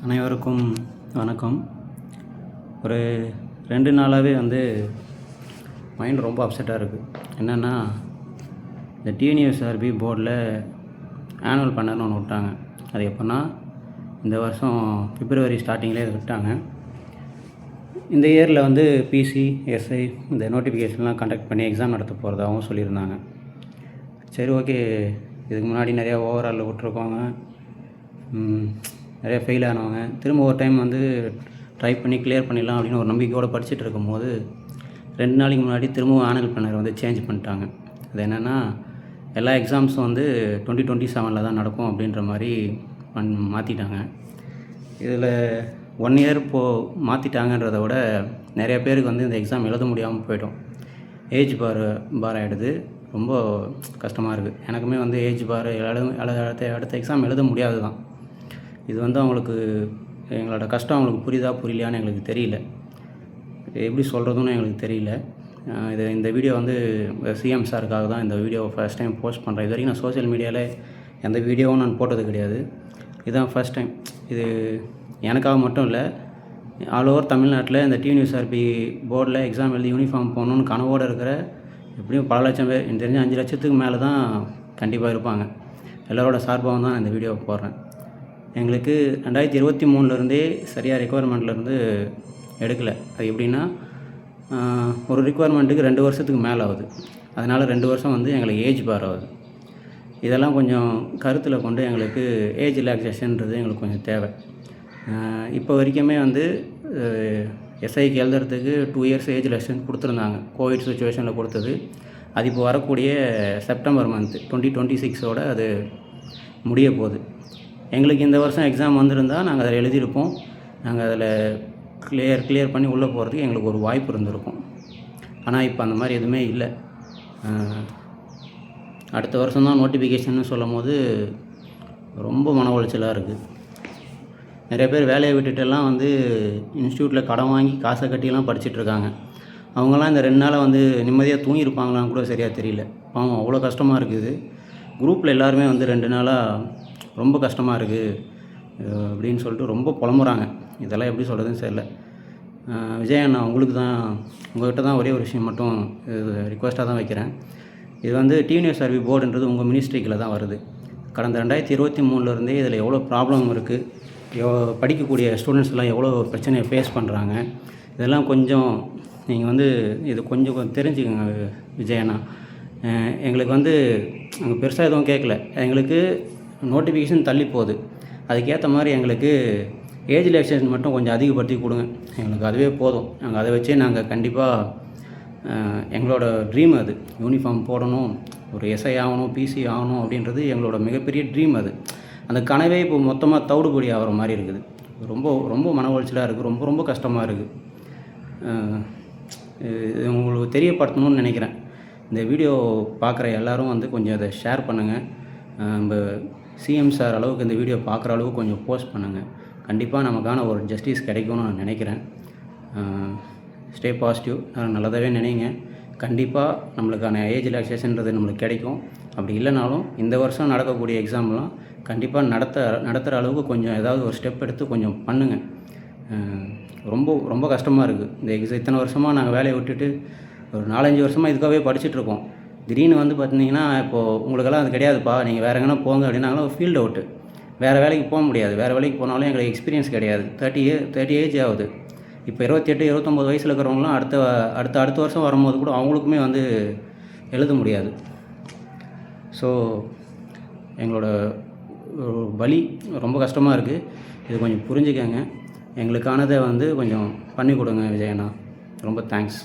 அனைவருக்கும் வணக்கம். ஒரு 2 நாளாகவே மைண்ட் ரொம்ப அப்செட்டாக இருக்குது. என்னென்னா, இந்த டிஎன்யூஎஸ்ஆர்பி போர்டில் ஆனுவல் பண்ணர்னு ஒன்று விட்டாங்க. அது எப்போன்னா, இந்த வருஷம் பிப்ரவரி ஸ்டார்டிங்லேயே அது விட்டாங்க. இந்த இயரில் பிசி, எஸ்ஐ இந்த நோட்டிஃபிகேஷன்லாம் கண்டக்ட் பண்ணி எக்ஸாம் நடத்த போகிறதாகவும் சொல்லியிருந்தாங்க. சரி, ஓகே. இதுக்கு முன்னாடி நிறையா ஓவராலில் விட்ருக்கோங்க, நிறைய ஃபெயில் ஆனவங்க திரும்ப ஒரு டைம் ட்ரை பண்ணி கிளியர் பண்ணிடலாம் அப்படின்னு ஒரு நம்பிக்கையோடு படிச்சுட்டு இருக்கும்போது 2 நாளைக்கு முன்னாடி திரும்பவும் ஆனுவல் பண்ணர் சேஞ்ச் பண்ணிட்டாங்க. அது என்னென்னா, எல்லா எக்ஸாம்ஸும் 2027 தான் நடக்கும் அப்படின்ற மாதிரி மாற்றிட்டாங்க. இதில் 1 இயர் இப்போது மாற்றிட்டாங்கன்றத விட நிறைய பேருக்கு இந்த எக்ஸாம் எழுத முடியாமல் போய்டும். ஏஜ் பார் ஆகிடுது. ரொம்ப கஷ்டமாக இருக்குது. எனக்குமே ஏஜ் பார் அடுத்த எக்ஸாம் எழுத முடியாது தான். இது அவங்களுக்கு எங்களோட கஷ்டம் அவங்களுக்கு புரியுதா புரியலையான்னு எங்களுக்கு தெரியல. எப்படி சொல்கிறதுன்னு எங்களுக்கு தெரியல. இந்த வீடியோ சிஎம் சாருக்காக தான் இந்த வீடியோ ஃபர்ஸ்ட் டைம் போஸ்ட் பண்ணுறேன். இது வரைக்கும் நான் சோஷியல் மீடியாவில் எந்த வீடியோவும் நான் போட்டது கிடையாது. இதுதான் ஃபர்ஸ்ட் டைம். இது எனக்காக மட்டும் இல்லை, ஆல் ஓவர் தமிழ்நாட்டில் இந்த டிஎன்யூஎஸ்ஆர்பி போர்டில் எக்ஸாம் எழுதி யூனிஃபார்ம் போகணுன்னு கனவோடு இருக்கிற எப்படியும் பல லட்சம் பேர், எனக்கு தெரிஞ்ச 5 லட்சத்துக்கு மேலே தான் கண்டிப்பாக இருப்பாங்க. எல்லோரோட சார்பாகவும் தான் நான் இந்த வீடியோவை போடுறேன். எங்களுக்கு 2023 சரியாக ரெக்குவயர்மெண்ட்லேருந்து எடுக்கலை. அது எப்படின்னா, ஒரு ரிக்குவயர்மெண்ட்டுக்கு 2 வருஷத்துக்கு மேலே ஆகுது. அதனால் 2 வருஷம் எங்களுக்கு ஏஜ் பார் ஆகுது. இதெல்லாம் கொஞ்சம் கருத்தில் கொண்டு எங்களுக்கு ஏஜ் ரிலாக்ஸேஷன்ன்றது எங்களுக்கு கொஞ்சம் தேவை. இப்போ வரைக்குமே எஸ்ஐக்கு எழுதுறதுக்கு 2 இயர்ஸ் ஏஜ் ரிலாக்ஸேஷன் கொடுத்துருந்தாங்க. கோவிட் சுச்சுவேஷனில் கொடுத்தது. அது இப்போ வரக்கூடிய செப்டம்பர் மந்த் 2026 அது முடிய போகுது. எங்களுக்கு இந்த வருஷம் எக்ஸாம் வந்திருந்தால் நாங்கள் அதில் எழுதியிருப்போம். நாங்கள் அதில் கிளியர் பண்ணி உள்ளே போகிறதுக்கு எங்களுக்கு ஒரு வாய்ப்பு இருந்திருக்கும். ஆனால் இப்போ அந்த மாதிரி எதுவுமே இல்லை. அடுத்த வருஷம் தான் நோட்டிஃபிகேஷன்னு சொல்லும் போது ரொம்ப மன உளைச்சலாக இருக்குது. நிறைய பேர் வேலையை விட்டுட்டெல்லாம் இன்ஸ்டியூட்டில் கடன் வாங்கி காசை கட்டியெல்லாம் படிச்சுட்ருக்காங்க. அவங்களாம் இந்த 2 நாளாக நிம்மதியாக தூங்கியிருப்பாங்களான்னு கூட சரியாக தெரியல. பாவம், அவ்வளோ கஷ்டமாக இருக்குது. குரூப்பில் எல்லாருமே 2 நாளாக ரொம்ப கஷ்டமாக இருக்குது அப்படின்னு சொல்லிட்டு ரொம்ப புலம்புறாங்க. இதெல்லாம் எப்படி சொல்கிறதுன்னு தெரியல. விஜய் அண்ணா, உங்கள்கிட்ட தான் ஒரே ஒரு விஷயம் மட்டும் ரிக்வெஸ்ட்டாக தான் வைக்கிறேன். இது டிஎன்யூஎஸ்ஆர்பி போர்டுன்றது உங்கள் மினிஸ்ட்ரிக்கில் தான் வருது. கடந்த 2023 இதில் எவ்வளோ ப்ராப்ளம் இருக்குது, படிக்கக்கூடிய ஸ்டூடெண்ட்ஸ்லாம் எவ்வளோ பிரச்சனையை ஃபேஸ் பண்ணுறாங்க, இதெல்லாம் கொஞ்சம் நீங்கள் இது கொஞ்சம் தெரிஞ்சுக்கோங்க விஜய் அண்ணா. எங்களுக்கு அங்கே பெருசாக எதுவும் கேட்கல. எங்களுக்கு நோட்டிஃபிகேஷன் தள்ளி போகுது. அதுக்கேற்ற மாதிரி எங்களுக்கு ஏஜ் ரிலாக்ஸேஷன் மட்டும் கொஞ்சம் அதிகப்படுத்தி கொடுங்க. எங்களுக்கு அதுவே போதும். நாங்கள் அதை வச்சே நாங்கள் கண்டிப்பாக எங்களோட ட்ரீம் அது யூனிஃபார்ம் போடணும், ஒரு எஸ்ஐ ஆகணும், பிசி ஆகணும் அப்படின்றது எங்களோட மிகப்பெரிய ட்ரீம். அது அந்த கனவே இப்போ மொத்தமாக தவிடுபடி ஆகிற மாதிரி இருக்குது. ரொம்ப ரொம்ப மன உளைச்சலாக இருக்குது. ரொம்ப ரொம்ப கஷ்டமாக இருக்குது. உங்களுக்கு தெரியப்படுத்தணும்னு நினைக்கிறேன். இந்த வீடியோ பார்க்குற எல்லோரும் கொஞ்சம் அதை ஷேர் பண்ணுங்கள். நம்ம சிஎம் சார் அளவுக்கு இந்த வீடியோ பார்க்குற அளவுக்கு கொஞ்சம் போஸ்ட் பண்ணுங்கள். கண்டிப்பாக நமக்கான ஒரு ஜஸ்டிஸ் கிடைக்கும்னு நான் நினைக்கிறேன். Stay positive. நல்லதாகவே நினைங்க. கண்டிப்பாக நம்மளுக்கான ஏஜ் ரிலாக்ஸேஷன்றது நம்மளுக்கு கிடைக்கும். அப்படி இல்லைனாலும் இந்த வருஷம் நடக்கக்கூடிய எக்ஸாம்லாம் கண்டிப்பாக நடத்துகிற அளவுக்கு கொஞ்சம் ஏதாவது ஒரு ஸ்டெப் எடுத்து கொஞ்சம் பண்ணுங்கள். ரொம்ப ரொம்ப கஷ்டமாக இருக்குது. இந்த இத்தனை வருஷமாக நாங்கள் வேலையை விட்டுட்டு ஒரு 4-5 வருஷமாக இதுக்காகவே படிச்சுட்ருக்கோம். திடீர்னு பார்த்தீங்கன்னா, இப்போது உங்களுக்கெல்லாம் அது கிடையாதுப்பா, நீங்கள் வேறு எங்கன்னா போங்க அப்படின்னாங்களா, ஃபீல்டு அவுட்டு, வேறு வேலைக்கு போக முடியாது. வேறு வேலைக்கு போனாலும் எங்களுக்கு எக்ஸ்பீரியன்ஸ் கிடையாது. 30 ஏஜ் ஆகுது. இப்போ 28, 29 வயசில் இருக்கிறவங்களாம் அடுத்த வருஷம் வரும்போது கூட அவங்களுக்குமே எழுத முடியாது. ஸோ எங்களோட வலி ரொம்ப கஷ்டமாக இருக்குது. இது கொஞ்சம் புரிஞ்சுக்கங்க. எங்களுக்கானதை கொஞ்சம் பண்ணி கொடுங்க விஜயண்ணா. ரொம்ப தேங்க்ஸ்.